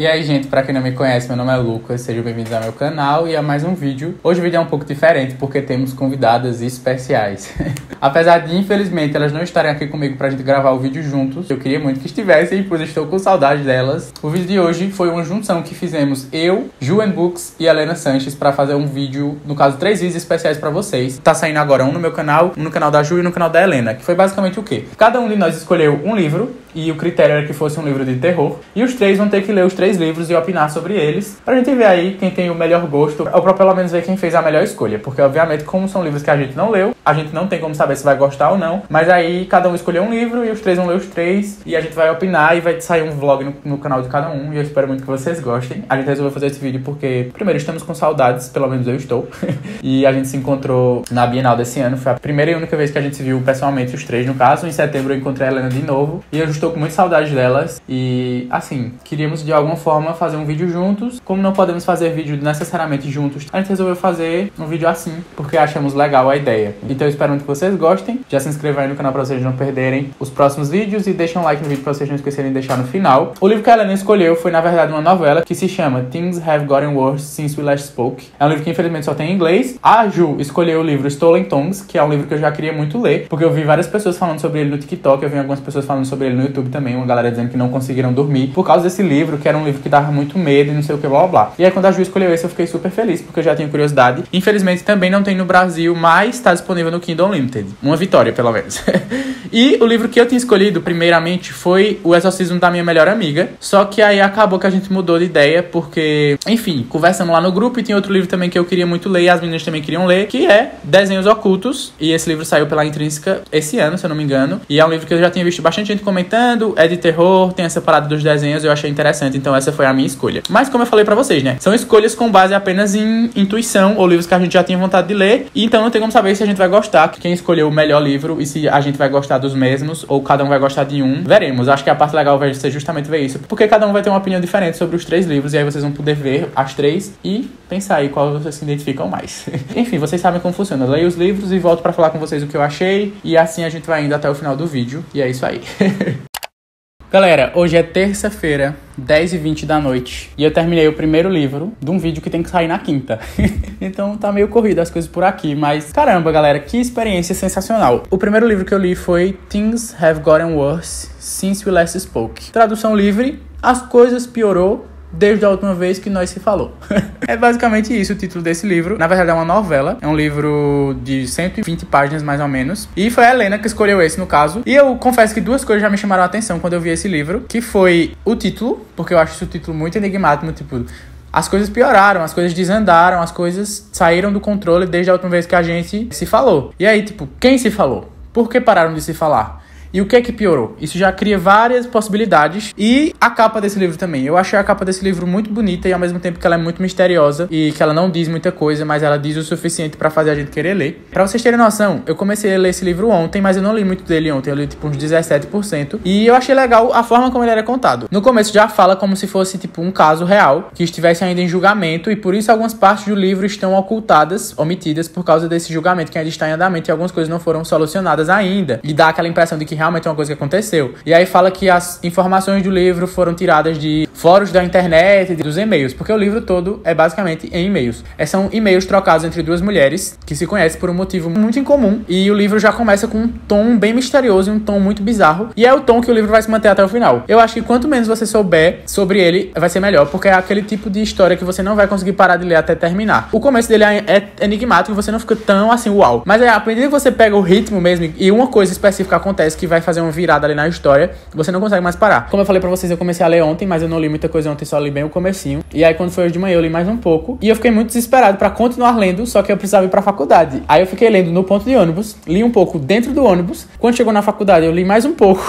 E aí, gente, pra quem não me conhece, meu nome é Lucas, sejam bem-vindos ao meu canal e a mais um vídeo. Hoje o vídeo é um pouco diferente porque temos convidadas especiais. Apesar de, infelizmente, elas não estarem aqui comigo pra gente gravar o vídeo juntos, eu queria muito que estivessem, pois eu estou com saudade delas. O vídeo de hoje foi uma junção que fizemos eu, Ju Books e Helena Sanches pra fazer um vídeo, no caso, 3 vídeos especiais pra vocês. Tá saindo agora um no meu canal, um no canal da Ju e no canal da Helena, que foi basicamente o quê? Cada um de nós escolheu um livro e o critério era que fosse um livro de terror. E os três vão ter que ler os 3 livros e opinar sobre eles, pra gente ver aí quem tem o melhor gosto, ou pra pelo menos ver quem fez a melhor escolha. Porque, obviamente, como são livros que a gente não leu, a gente não tem como saber se vai gostar ou não. Mas aí, cada um escolheu um livro e os 3 vão ler os 3. E a gente vai opinar e vai sair um vlog no canal de cada um. E eu espero muito que vocês gostem. A gente resolveu fazer esse vídeo porque, primeiro, estamos com saudades, pelo menos eu estou. E a gente se encontrou na Bienal desse ano. Foi a primeira e única vez que a gente se viu pessoalmente, os 3 no caso. Em setembro eu encontrei a Helena de novo. E eu estou com muita saudade delas. E, assim, queríamos de alguma forma fazer um vídeo juntos. Como não podemos fazer vídeo necessariamente juntos, a gente resolveu fazer um vídeo assim, porque achamos legal a ideia. Então eu espero muito que vocês gostem. Já se inscrevam aí no canal pra vocês não perderem os próximos vídeos e deixem um like no vídeo pra vocês não esquecerem de deixar no final. O livro que a Helena escolheu foi, na verdade, uma novela que se chama Things Have Gotten Worse Since We Last Spoke. É um livro que infelizmente só tem em inglês. A Ju escolheu o livro Stolen Tongues, que é um livro que eu já queria muito ler, porque eu vi várias pessoas falando sobre ele no TikTok, eu vi algumas pessoas falando sobre ele no YouTube também, uma galera dizendo que não conseguiram dormir por causa desse livro, que era um livro que dava muito medo e não sei o que, blá blá blá. E aí quando a Ju escolheu esse eu fiquei super feliz, porque eu já tinha curiosidade. Infelizmente também não tem no Brasil, mas está disponível no Kindle Unlimited. Uma vitória, pelo menos. E o livro que eu tinha escolhido, primeiramente, foi O Exorcismo da Minha Melhor Amiga. Só que aí acabou que a gente mudou de ideia, porque, enfim, conversamos lá no grupo e tinha outro livro também que eu queria muito ler e as meninas também queriam ler, que é Desenhos Ocultos. E esse livro saiu pela Intrínseca esse ano, se eu não me engano. E é um livro que eu já tinha visto bastante gente comentando, é de terror, tem essa parada dos desenhos, eu achei interessante, então essa foi a minha escolha. Mas como eu falei pra vocês, né, são escolhas com base apenas em intuição, ou livros que a gente já tinha vontade de ler, e então não tem como saber se a gente vai gostar, quem escolheu o melhor livro, e se a gente vai gostar dos mesmos, ou cada um vai gostar de um. Veremos, acho que a parte legal vai ser justamente ver isso, porque cada um vai ter uma opinião diferente sobre os 3 livros, e aí vocês vão poder ver as 3 e pensar aí qual vocês se identificam mais. Enfim, vocês sabem como funciona. Eu leio os livros e volto pra falar com vocês o que eu achei, e assim a gente vai indo até o final do vídeo, e é isso aí. Galera, hoje é terça-feira, 10h20 da noite, e eu terminei o primeiro livro de um vídeo que tem que sair na quinta. Então tá meio corrido as coisas por aqui, mas caramba, galera, que experiência sensacional. O primeiro livro que eu li foi Things Have Gotten Worse Since We Last Spoke. Tradução livre, as coisas piorou desde a última vez que nós se falou. É basicamente isso o título desse livro. Na verdade é uma novela, é um livro de 120 páginas mais ou menos. E foi a Helena que escolheu esse no caso. E eu confesso que 2 coisas já me chamaram a atenção quando eu vi esse livro, que foi o título, porque eu acho esse título muito enigmático, tipo, as coisas pioraram, as coisas desandaram, as coisas saíram do controle desde a última vez que a gente se falou. E aí, tipo, quem se falou? Por que pararam de se falar? E o que é que piorou? Isso já cria várias possibilidades. E a capa desse livro também. Eu achei a capa desse livro muito bonita e ao mesmo tempo que ela é muito misteriosa e que ela não diz muita coisa, mas ela diz o suficiente pra fazer a gente querer ler. Pra vocês terem noção, eu comecei a ler esse livro ontem, mas eu não li muito dele ontem. Eu li tipo uns 17%. E eu achei legal a forma como ele era contado. No começo já fala como se fosse tipo um caso real, que estivesse ainda em julgamento, e por isso algumas partes do livro estão ocultadas, omitidas por causa desse julgamento que ainda está em andamento e algumas coisas não foram solucionadas ainda. E dá aquela impressão de que realmente é uma coisa que aconteceu. E aí fala que as informações do livro foram tiradas de fóruns da internet e dos e-mails, porque o livro todo é basicamente em e-mails. São e-mails trocados entre 2 mulheres que se conhecem por um motivo muito incomum, e o livro já começa com um tom bem misterioso e um tom muito bizarro, e é o tom que o livro vai se manter até o final. Eu acho que quanto menos você souber sobre ele, vai ser melhor, porque é aquele tipo de história que você não vai conseguir parar de ler até terminar. O começo dele é enigmático e você não fica tão assim, uau. Mas aí, à medida que você pega o ritmo mesmo, e uma coisa específica acontece que vai fazer uma virada ali na história, você não consegue mais parar. Como eu falei pra vocês, eu comecei a ler ontem, mas eu não li muita coisa ontem, só li bem o comecinho. E aí quando foi hoje de manhã eu li mais um pouco, e eu fiquei muito desesperado pra continuar lendo, só que eu precisava ir pra faculdade. Aí eu fiquei lendo no ponto de ônibus, li um pouco dentro do ônibus. Quando chegou na faculdade eu li mais um pouco.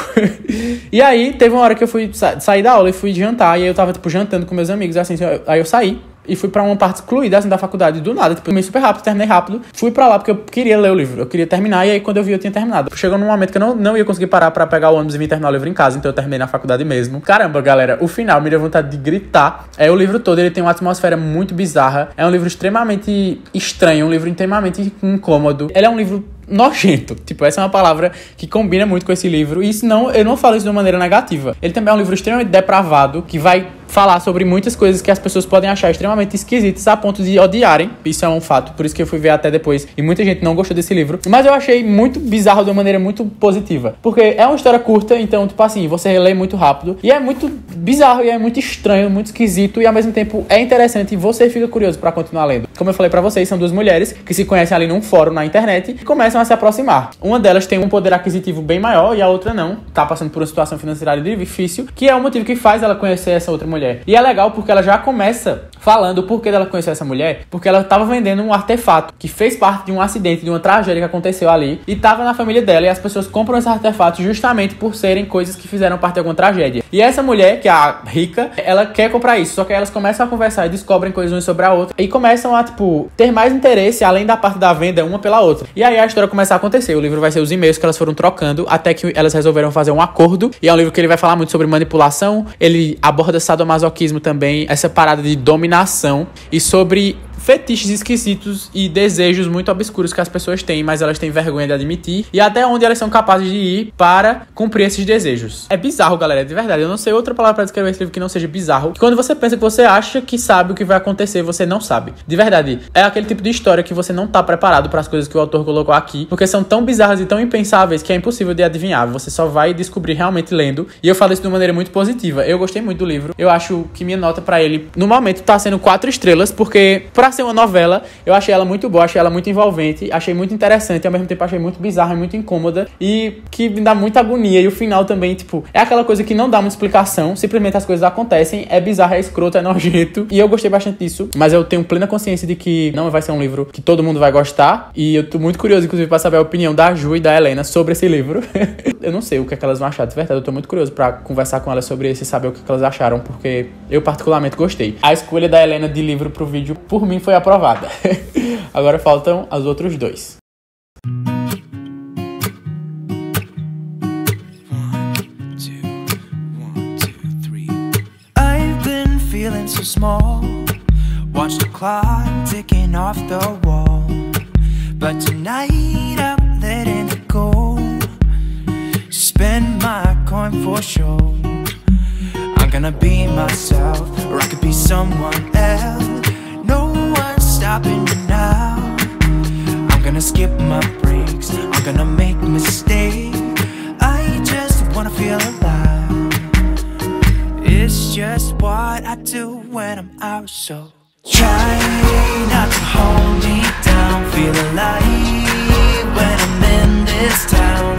E aí teve uma hora que eu fui sair da aula e fui jantar, e aí eu tava tipo jantando com meus amigos, assim, aí eu saí e fui pra uma parte excluída, assim, da faculdade, do nada. Tipo, eu meio super rápido, terminei rápido. Fui pra lá porque eu queria ler o livro. Eu queria terminar, e aí quando eu vi, eu tinha terminado. Chegou num momento que eu não ia conseguir parar pra pegar o ônibus e vir terminar o livro em casa, então eu terminei na faculdade mesmo. Caramba, galera, o final me deu vontade de gritar. O livro todo, ele tem uma atmosfera muito bizarra. É um livro extremamente estranho, um livro extremamente incômodo. Ele é um livro nojento. Tipo, essa é uma palavra que combina muito com esse livro. E isso não, eu não falo isso de uma maneira negativa. Ele também é um livro extremamente depravado, que vai falar sobre muitas coisas que as pessoas podem achar extremamente esquisitas a ponto de odiarem. Isso é um fato, por isso que eu fui ver até depois e muita gente não gostou desse livro. Mas eu achei muito bizarro de uma maneira muito positiva, porque é uma história curta, então, tipo assim, você lê muito rápido e é muito bizarro e é muito estranho, muito esquisito e ao mesmo tempo é interessante e você fica curioso pra continuar lendo. Como eu falei pra vocês, são duas mulheres que se conhecem ali num fórum na internet e começam a se aproximar. Uma delas tem um poder aquisitivo bem maior e a outra não, tá passando por uma situação financeira difícil, que é o motivo que faz ela conhecer essa outra mulher. E é legal porque ela já começa falando o porquê dela conhecer essa mulher, porque ela tava vendendo um artefato que fez parte de um acidente, de uma tragédia que aconteceu ali e tava na família dela, e as pessoas compram esse artefato justamente por serem coisas que fizeram parte de alguma tragédia. E essa mulher, que é a rica, ela quer comprar isso, só que elas começam a conversar e descobrem coisas uma sobre a outra e começam a, tipo, ter mais interesse além da parte da venda uma pela outra. E aí a história começa a acontecer. O livro vai ser os e-mails que elas foram trocando até que elas resolveram fazer um acordo, e é um livro que ele vai falar muito sobre manipulação, ele aborda sadomasoquismo também, essa parada de dominação e sobre fetiches esquisitos e desejos muito obscuros que as pessoas têm, mas elas têm vergonha de admitir, e até onde elas são capazes de ir para cumprir esses desejos. É bizarro, galera, de verdade. Eu não sei outra palavra para descrever esse livro que não seja bizarro. Quando você pensa que você acha que sabe o que vai acontecer, você não sabe. De verdade, é aquele tipo de história que você não tá preparado para as coisas que o autor colocou aqui, porque são tão bizarras e tão impensáveis que é impossível de adivinhar. Você só vai descobrir realmente lendo, e eu falo isso de uma maneira muito positiva. Eu gostei muito do livro. Eu acho que minha nota para ele, no momento, tá sendo 4 estrelas, porque pra ser uma novela, eu achei ela muito boa, achei ela muito envolvente, achei muito interessante, ao mesmo tempo achei muito bizarra e muito incômoda, e que me dá muita agonia. E o final também, tipo, é aquela coisa que não dá muita explicação, simplesmente as coisas acontecem, é bizarro, é escroto, é nojento, e eu gostei bastante disso, mas eu tenho plena consciência de que não vai ser um livro que todo mundo vai gostar, e eu tô muito curioso, inclusive, pra saber a opinião da Ju e da Helena sobre esse livro. Eu não sei o que é que elas vão achar, de verdade, eu tô muito curioso pra conversar com elas sobre esse e saber o que é que elas acharam, porque eu particularmente gostei. A escolha da Helena de livro pro vídeo, por mim, foi aprovada. Agora faltam os outros dois. I've been feeling so small. Watch the clock ticking off the wall. But tonight I'm letting it go. Spend my coin for sure. I'm gonna be myself, or I could be someone else. No one's stopping me now. I'm gonna skip my breaks, I'm gonna make mistakes. I just wanna feel alive. It's just what I do when I'm out, so try not to hold me down. Feel alive when I'm in this town.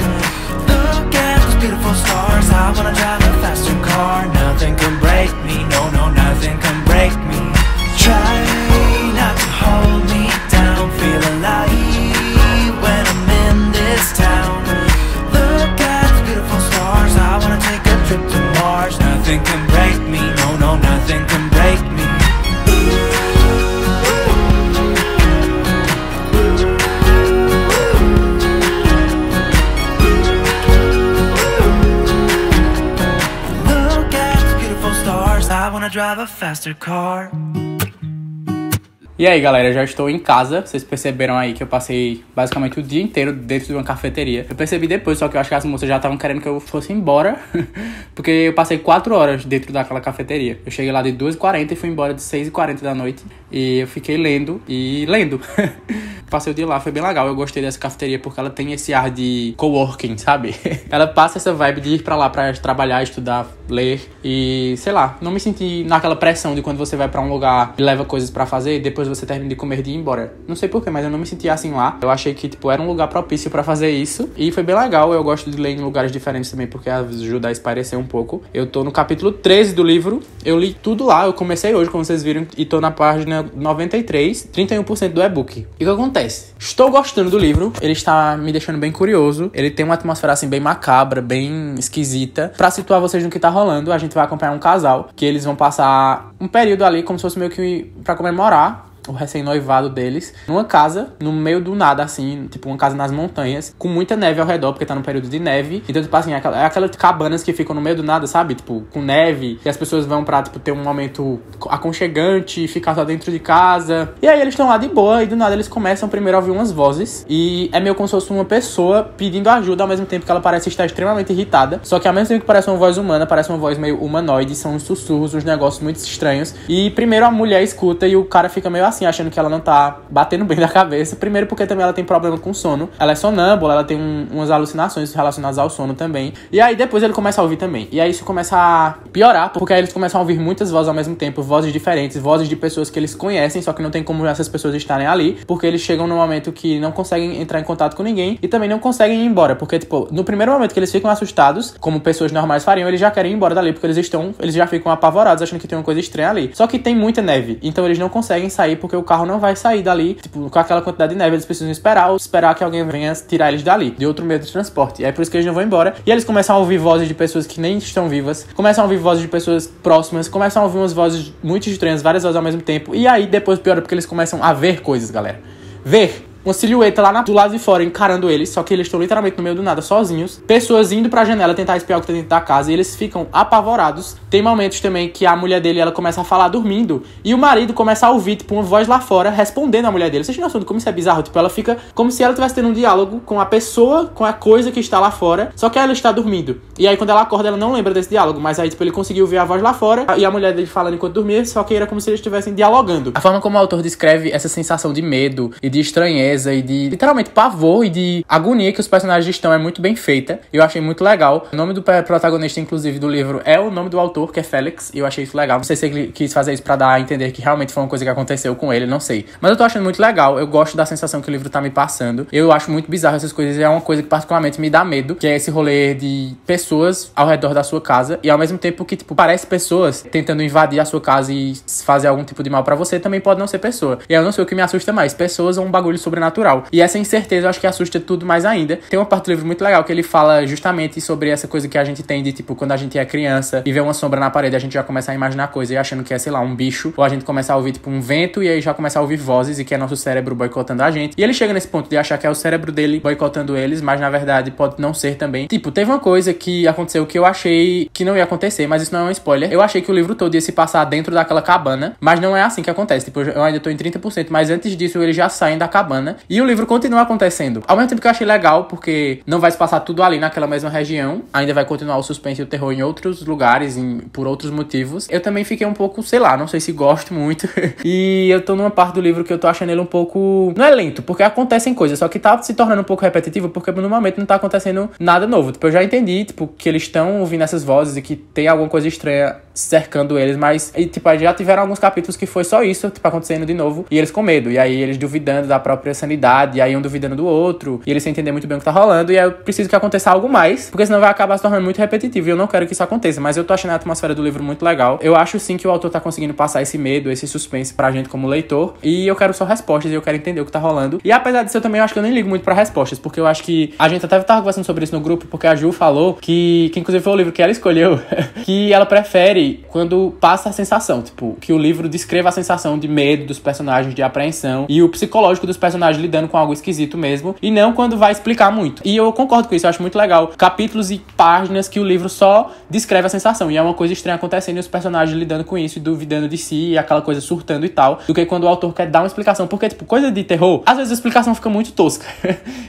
Look at those beautiful stars. I wanna drive a faster car. Nothing can break me, no, no, nothing can break me. Try not to hold me down. Feel alive when I'm in this town. Look at the beautiful stars. I wanna take a trip to Mars. Nothing can break me, no, no, nothing can break me. Look at the beautiful stars. I wanna drive a faster car. E aí, galera, já estou em casa. Vocês perceberam aí que eu passei basicamente o dia inteiro dentro de uma cafeteria. Eu percebi depois, só que eu acho que as moças já estavam querendo que eu fosse embora, porque eu passei 4 horas dentro daquela cafeteria. Eu cheguei lá de 2h40 e fui embora de 6h40 da noite. E eu fiquei lendo e lendo. Passei o dia lá, foi bem legal. Eu gostei dessa cafeteria porque ela tem esse ar de coworking, sabe? Ela passa essa vibe de ir pra lá pra trabalhar, estudar, ler e, sei lá, não me senti naquela pressão de quando você vai pra um lugar e leva coisas pra fazer e depois você termina de comer e de ir embora. Não sei porquê, mas eu não me senti assim lá. Eu achei que, tipo, era um lugar propício pra fazer isso e foi bem legal. Eu gosto de ler em lugares diferentes também porque ajuda a espairecer um pouco. Eu tô no capítulo 13 do livro. Eu li tudo lá. Eu comecei hoje, como vocês viram, e tô na página 93, 31% do e-book. E o que acontece? Estou gostando do livro. Ele está me deixando bem curioso. Ele tem uma atmosfera assim bem macabra, bem esquisita. Pra situar vocês no que tá rolando, a gente vai acompanhar um casal que eles vão passar um período ali como se fosse meio que pra comemorar o recém-noivado deles, numa casa, no meio do nada, assim, tipo, uma casa nas montanhas, com muita neve ao redor, porque tá no período de neve. Então, tipo assim, aquelas cabanas que ficam no meio do nada, sabe? Tipo, com neve, e as pessoas vão pra, tipo, ter um momento aconchegante, ficar só dentro de casa. E aí eles estão lá de boa, e do nada eles começam primeiro a ouvir umas vozes, e é meio como se fosse uma pessoa pedindo ajuda, ao mesmo tempo que ela parece estar extremamente irritada. Só que ao mesmo tempo que parece uma voz humana, parece uma voz meio humanoide, são uns sussurros, uns negócios muito estranhos. E primeiro a mulher escuta e o cara fica meio assim, achando que ela não tá batendo bem na cabeça. Primeiro porque também ela tem problema com sono. Ela é sonâmbula, ela tem umas alucinações relacionadas ao sono também. E aí depois ele começa a ouvir também. E aí isso começa a piorar, porque aí eles começam a ouvir muitas vozes ao mesmo tempo, vozes diferentes, vozes de pessoas que eles conhecem, só que não tem como essas pessoas estarem ali, porque eles chegam num momento que não conseguem entrar em contato com ninguém e também não conseguem ir embora, porque, tipo, no primeiro momento que eles ficam assustados, como pessoas normais fariam, eles já querem ir embora dali, porque eles já ficam apavorados, achando que tem uma coisa estranha ali. Só que tem muita neve, então eles não conseguem sair, porque o carro não vai sair dali, tipo, com aquela quantidade de neve, eles precisam esperar que alguém venha tirar eles dali, de outro meio de transporte. E aí por isso que eles não vão embora. E eles começam a ouvir vozes de pessoas que nem estão vivas, começam a ouvir vozes de pessoas próximas, começam a ouvir umas vozes muito estranhas, várias vozes ao mesmo tempo. E aí depois piora, porque eles começam a ver coisas, galera. Ver uma silhueta lá do lado de fora encarando eles, só que eles estão literalmente no meio do nada, sozinhos. Pessoas indo pra janela tentar espiar o que tá dentro da casa e eles ficam apavorados. Tem momentos também que a mulher dele, ela começa a falar dormindo e o marido começa a ouvir, tipo, uma voz lá fora respondendo a mulher dele. Vocês têm noção de como isso é bizarro? Tipo, ela fica como se ela estivesse tendo um diálogo com a pessoa, com a coisa que está lá fora, só que ela está dormindo. E aí quando ela acorda, ela não lembra desse diálogo, mas aí, tipo, ele conseguiu ver a voz lá fora e a mulher dele falando enquanto dormia, só que era como se eles estivessem dialogando. A forma como o autor descreve essa sensação de medo e de estranheza e de literalmente pavor e de agonia que os personagens estão é muito bem feita. Eu achei muito legal. O nome do protagonista, inclusive, do livro é o nome do autor, que é Félix, e eu achei isso legal. Não sei se ele quis fazer isso pra dar a entender que realmente foi uma coisa que aconteceu com ele, não sei. Mas eu tô achando muito legal. Eu gosto da sensação que o livro tá me passando. Eu acho muito bizarro essas coisas, e é uma coisa que particularmente me dá medo, que é esse rolê de pessoas ao redor da sua casa, e ao mesmo tempo que, tipo, parece pessoas tentando invadir a sua casa e fazer algum tipo de mal pra você, também pode não ser pessoa. E eu não sei o que me assusta mais, pessoas ou um bagulho sobrenatural. E essa incerteza eu acho que assusta tudo mais ainda. Tem uma parte do livro muito legal que ele fala justamente sobre essa coisa que a gente tem de, tipo, quando a gente é criança e vê uma sombra na parede, a gente já começa a imaginar coisa e achando que é, sei lá, um bicho, ou a gente começa a ouvir, tipo, um vento e aí já começa a ouvir vozes e que é nosso cérebro boicotando a gente. E ele chega nesse ponto de achar que é o cérebro dele boicotando eles, mas na verdade pode não ser também. Tipo, teve uma coisa que aconteceu que eu achei que não ia acontecer, mas isso não é um spoiler. Eu achei que o livro todo ia se passar dentro daquela cabana, mas não é assim que acontece. Tipo, eu ainda tô em 30%, mas antes disso eles já saem da cabana e o livro continua acontecendo. Ao mesmo tempo que eu achei legal, porque não vai se passar tudo ali naquela mesma região, ainda vai continuar o suspense e o terror em outros lugares, por outros motivos. Eu também fiquei um pouco, sei lá, não sei se gosto muito. E eu tô numa parte do livro que eu tô achando ele um pouco... Não é lento, porque acontecem coisas, só que tá se tornando um pouco repetitivo, porque no momento não tá acontecendo nada novo. Tipo, eu já entendi, tipo, que eles estão ouvindo essas vozes e que tem alguma coisa estranha cercando eles, mas, e, tipo, já tiveram alguns capítulos que foi só isso, tipo, acontecendo de novo, e eles com medo, e aí eles duvidando da própria sanidade, e aí um duvidando do outro, e eles sem entender muito bem o que tá rolando, e aí eu preciso que aconteça algo mais, porque senão vai acabar se tornando muito repetitivo, e eu não quero que isso aconteça, mas eu tô achando a atmosfera do livro muito legal. Eu acho sim que o autor tá conseguindo passar esse medo, esse suspense pra gente como leitor, e eu quero só respostas, e eu quero entender o que tá rolando, e apesar disso eu também acho que eu nem ligo muito pra respostas, porque eu acho que a gente até tava conversando sobre isso no grupo, porque a Ju falou que inclusive foi o livro que ela escolheu, que ela prefere quando passa a sensação, tipo, que o livro descreva a sensação de medo dos personagens, de apreensão, e o psicológico dos personagens lidando com algo esquisito mesmo, e não quando vai explicar muito. E eu concordo com isso, eu acho muito legal capítulos e páginas que o livro só descreve a sensação, e é uma coisa estranha acontecendo e os personagens lidando com isso e duvidando de si, e aquela coisa surtando e tal, do que quando o autor quer dar uma explicação, porque, tipo, coisa de terror, às vezes a explicação fica muito tosca,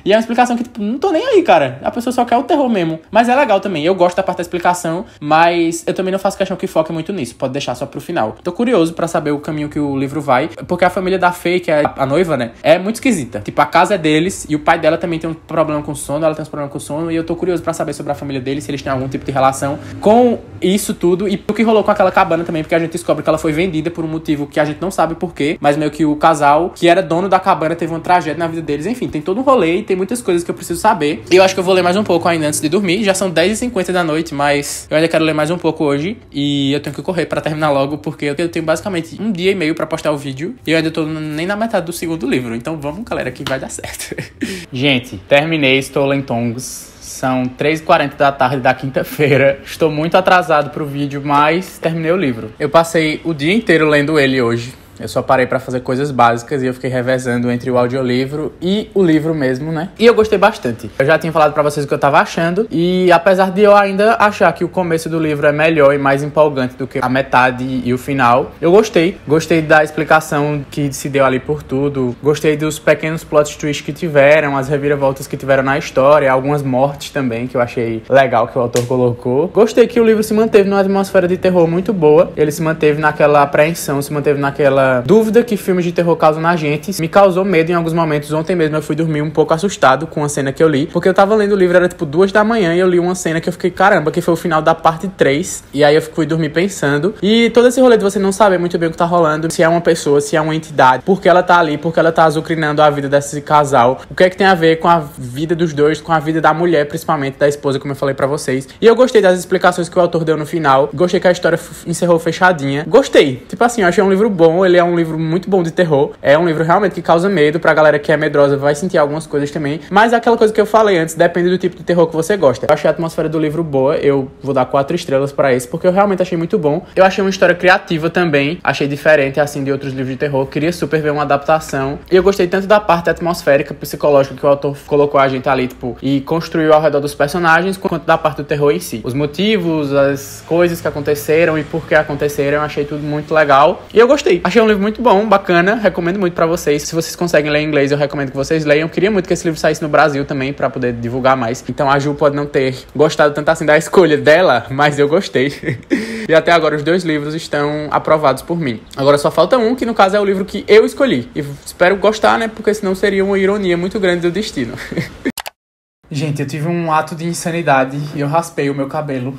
e é uma explicação que, tipo, não tô nem aí, cara, a pessoa só quer o terror mesmo, mas é legal também, eu gosto da parte da explicação, mas eu também não faço questão que foque muito nisso, pode deixar só pro final. Tô curioso pra saber o caminho que o livro vai, porque a família da Faye, que é a noiva, né, é muito esquisita, tipo, a casa é deles, e o pai dela também tem um problema com sono, ela tem um problema com sono, e eu tô curioso pra saber sobre a família deles, se eles têm algum tipo de relação com isso tudo, e o que rolou com aquela cabana também, porque a gente descobre que ela foi vendida por um motivo que a gente não sabe porquê, mas meio que o casal, que era dono da cabana, teve uma tragédia na vida deles, enfim, tem todo um rolê, e tem muitas coisas que eu preciso saber, e eu acho que eu vou ler mais um pouco ainda antes de dormir, já são 10h50 da noite, mas eu ainda quero ler mais um pouco hoje, e eu tenho que correr pra terminar logo, porque eu tenho basicamente 1 dia e meio pra postar o vídeo, e eu ainda tô nem na metade do segundo livro, então vamos, galera, que vai dar certo. Gente, terminei Stolen Tongues. São 3h40 da tarde da quinta-feira. Estou muito atrasado pro vídeo, mas terminei o livro. Eu passei o dia inteiro lendo ele hoje. Eu só parei pra fazer coisas básicas e eu fiquei revezando entre o audiolivro e o livro mesmo, né? E eu gostei bastante. Eu já tinha falado pra vocês o que eu tava achando, e apesar de eu ainda achar que o começo do livro é melhor e mais empolgante do que a metade e o final, eu gostei. Gostei da explicação que se deu ali por tudo. Gostei dos pequenos plot twists que tiveram, as reviravoltas que tiveram na história, algumas mortes também, que eu achei legal que o autor colocou. Gostei que o livro se manteve numa atmosfera de terror muito boa. Ele se manteve naquela apreensão, se manteve naquela dúvida que filmes de terror causam na gente. Me causou medo em alguns momentos. Ontem mesmo eu fui dormir um pouco assustado com a cena que eu li, porque eu tava lendo o livro, era tipo 2 da manhã, e eu li uma cena que eu fiquei, caramba, que foi o final da parte 3, e aí eu fui dormir pensando. E todo esse rolê de você não saber muito bem o que tá rolando, se é uma pessoa, se é uma entidade, porque ela tá ali, porque ela tá azucrinando a vida desse casal, o que é que tem a ver com a vida dos dois, com a vida da mulher, principalmente da esposa, como eu falei pra vocês. E eu gostei das explicações que o autor deu no final, gostei que a história encerrou fechadinha, gostei. Tipo assim, eu achei um livro bom, ele é um livro muito bom de terror, é um livro realmente que causa medo, pra galera que é medrosa vai sentir algumas coisas também, mas é aquela coisa que eu falei antes, depende do tipo de terror que você gosta. Eu achei a atmosfera do livro boa, eu vou dar 4 estrelas pra esse, porque eu realmente achei muito bom. Eu achei uma história criativa também, achei diferente, assim, de outros livros de terror, queria super ver uma adaptação, e eu gostei tanto da parte atmosférica, psicológica que o autor colocou a gente ali, tipo, e construiu ao redor dos personagens, quanto da parte do terror em si. Os motivos, as coisas que aconteceram e por que aconteceram, eu achei tudo muito legal, e eu gostei. Achei um livro muito bom, bacana, recomendo muito pra vocês. Se vocês conseguem ler inglês, eu recomendo que vocês leiam. Eu queria muito que esse livro saísse no Brasil também, pra poder divulgar mais. Então a Ju pode não ter gostado tanto assim da escolha dela, mas eu gostei. E até agora os 2 livros estão aprovados por mim. Agora só falta um, que no caso é o livro que eu escolhi. E espero gostar, né? Porque senão seria uma ironia muito grande do destino. Gente, eu tive um ato de insanidade e eu raspei o meu cabelo.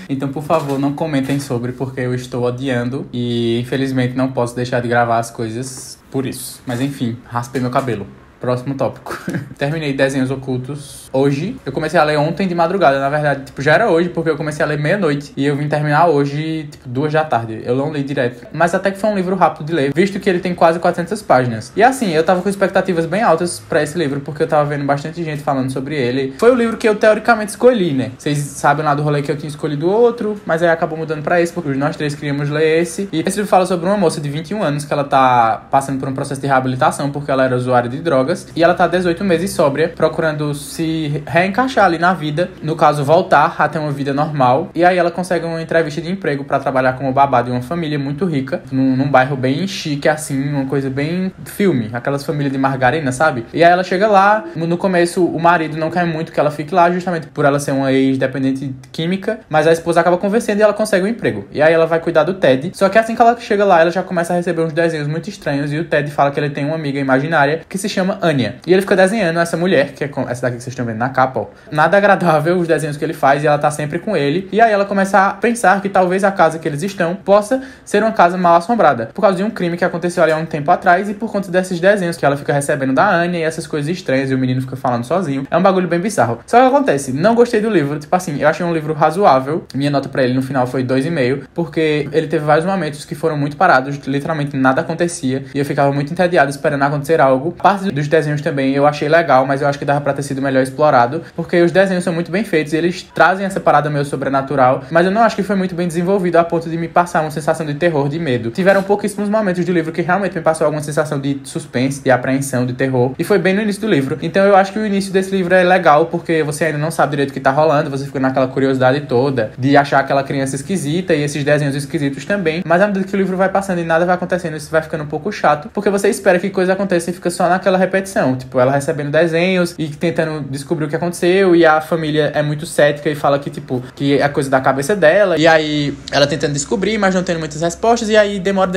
Então, por favor, não comentem sobre, porque eu estou odiando. E infelizmente não posso deixar de gravar as coisas por isso. Mas enfim, raspei meu cabelo. Próximo tópico. Terminei Desenhos Ocultos hoje. Eu comecei a ler ontem de madrugada. Na verdade, tipo, já era hoje, porque eu comecei a ler meia-noite. E eu vim terminar hoje, tipo, 2 da tarde. Eu não li direto. Mas até que foi um livro rápido de ler, visto que ele tem quase 400 páginas. E assim, eu tava com expectativas bem altas pra esse livro, porque eu tava vendo bastante gente falando sobre ele. Foi o livro que eu teoricamente escolhi, né? Vocês sabem lá do rolê que eu tinha escolhido outro, mas aí acabou mudando pra esse, porque nós 3 queríamos ler esse. E esse livro fala sobre uma moça de 21 anos, que ela tá passando por um processo de reabilitação, porque ela era usuária de drogas. E ela tá 18 meses sóbria, procurando se reencaixar ali na vida, no caso voltar a ter uma vida normal. E aí ela consegue uma entrevista de emprego pra trabalhar como babá de uma família muito rica, num bairro bem chique assim, uma coisa bem filme, aquelas famílias de margarina, sabe? E aí ela chega lá, no começo o marido não quer muito que ela fique lá, justamente por ela ser uma ex-dependente química, mas a esposa acaba convencendo e ela consegue um emprego. E aí ela vai cuidar do Ted, só que assim que ela chega lá, ela já começa a receber uns desenhos muito estranhos, e o Ted fala que ele tem uma amiga imaginária que se chama Anya. E ele fica desenhando essa mulher, que é essa daqui que vocês estão vendo na capa, ó. Nada agradável os desenhos que ele faz, e ela tá sempre com ele. E aí ela começa a pensar que talvez a casa que eles estão possa ser uma casa mal assombrada, por causa de um crime que aconteceu ali há um tempo atrás, e por conta desses desenhos que ela fica recebendo da Anya, e essas coisas estranhas, e o menino fica falando sozinho. É um bagulho bem bizarro. Só que acontece, não gostei do livro, tipo assim, eu achei um livro razoável. Minha nota pra ele no final foi 2,5, porque ele teve vários momentos que foram muito parados, literalmente nada acontecia, e eu ficava muito entediado esperando acontecer algo. Parte dos desenhos também eu achei legal, mas eu acho que dava pra ter sido melhor explorado, porque os desenhos são muito bem feitos, e eles trazem essa parada meio sobrenatural, mas eu não acho que foi muito bem desenvolvido a ponto de me passar uma sensação de terror, de medo. Tiveram pouquíssimos momentos do livro que realmente me passou alguma sensação de suspense, de apreensão, de terror, e foi bem no início do livro. Então eu acho que o início desse livro é legal, porque você ainda não sabe direito o que tá rolando, você fica naquela curiosidade toda de achar aquela criança esquisita e esses desenhos esquisitos também, mas à medida que o livro vai passando e nada vai acontecendo, isso vai ficando um pouco chato, porque você espera que coisa aconteça e fica só naquela repetição, tipo, ela recebendo desenhos e tentando descobrir o que aconteceu, e a família é muito cética e fala que, tipo, que é coisa da cabeça dela, e aí ela tentando descobrir, mas não tendo muitas respostas, e aí demora.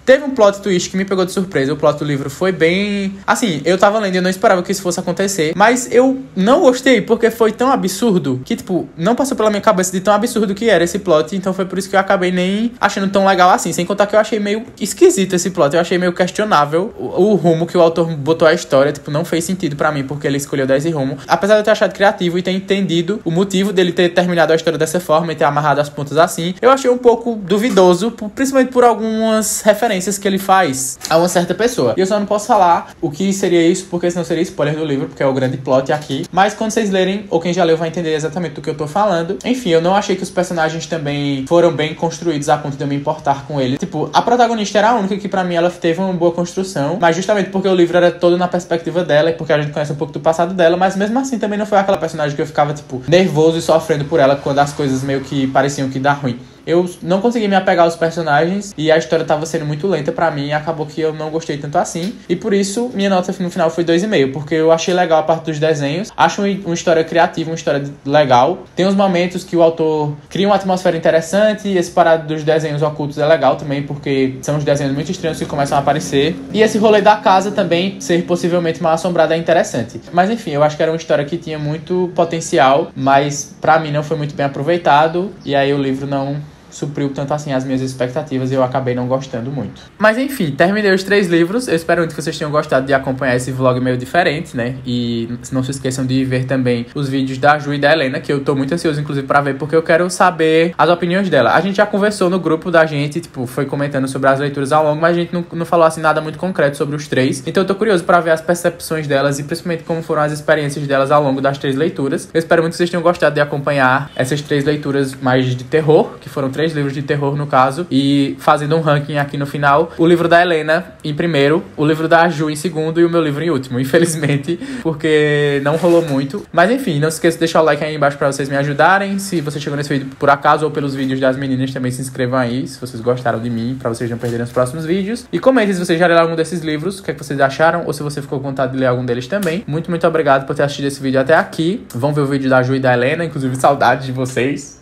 Teve um plot twist que me pegou de surpresa. O plot do livro foi bem... Assim, eu tava lendo e eu não esperava que isso fosse acontecer, mas eu não gostei, porque foi tão absurdo que, tipo, não passou pela minha cabeça de tão absurdo que era esse plot, então foi por isso que eu acabei nem achando tão legal assim, sem contar que eu achei meio esquisito esse plot, eu achei meio questionável o rumo que o autor botou a história, tipo, não fez sentido pra mim, porque ele escolheu Daisy Rumo. Apesar de eu ter achado criativo e ter entendido o motivo dele ter terminado a história dessa forma e ter amarrado as pontas assim, eu achei um pouco duvidoso, principalmente por algumas referências que ele faz a uma certa pessoa. E eu só não posso falar o que seria isso, porque senão seria spoiler do livro, porque é o grande plot aqui. Mas quando vocês lerem, ou quem já leu vai entender exatamente do que eu tô falando. Enfim, eu não achei que os personagens também foram bem construídos a ponto de eu me importar com ele. Tipo, a protagonista era a única que pra mim ela teve uma boa construção, mas justamente porque o livro era todo na perspectiva dela e porque a gente conhece um pouco do passado dela, mas mesmo assim também não foi aquela personagem que eu ficava, tipo, nervoso e sofrendo por ela quando as coisas meio que pareciam que dar ruim. Eu não consegui me apegar aos personagens e a história tava sendo muito lenta pra mim e acabou que eu não gostei tanto assim. E por isso, minha nota no final foi 2,5, porque eu achei legal a parte dos desenhos. Acho uma história criativa, uma história legal. Tem uns momentos que o autor cria uma atmosfera interessante e esse parado dos desenhos ocultos é legal também, porque são uns desenhos muito estranhos que começam a aparecer. E esse rolê da casa também, ser possivelmente mal assombrada, é interessante. Mas enfim, eu acho que era uma história que tinha muito potencial, mas pra mim não foi muito bem aproveitado. E aí o livro não supriu tanto assim as minhas expectativas e eu acabei não gostando muito. Mas enfim, terminei os 3 livros. Eu espero muito que vocês tenham gostado de acompanhar esse vlog meio diferente, né? E não se esqueçam de ver também os vídeos da Ju e da Helena, que eu tô muito ansioso, inclusive, pra ver, porque eu quero saber as opiniões dela. A gente já conversou no grupo da gente, tipo, foi comentando sobre as leituras ao longo, mas a gente não falou, assim, nada muito concreto sobre os 3. Então eu tô curioso pra ver as percepções delas e principalmente como foram as experiências delas ao longo das 3 leituras. Eu espero muito que vocês tenham gostado de acompanhar essas 3 leituras mais de terror, que foram 3 livros de terror no caso, e fazendo um ranking aqui no final, o livro da Helena em primeiro, o livro da Ju em segundo e o meu livro em último, infelizmente, porque não rolou muito. Mas enfim, não se esqueça de deixar o like aí embaixo pra vocês me ajudarem. Se você chegou nesse vídeo por acaso ou pelos vídeos das meninas, também se inscrevam aí, se vocês gostaram de mim, pra vocês não perderem os próximos vídeos. E comentem se vocês já leram algum desses livros, o que é que vocês acharam, ou se você ficou com vontade de ler algum deles também. Muito, muito obrigado por ter assistido esse vídeo até aqui. Vão ver o vídeo da Ju e da Helena, inclusive saudades de vocês.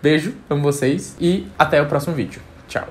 Beijo, amo vocês e até o próximo vídeo. Tchau.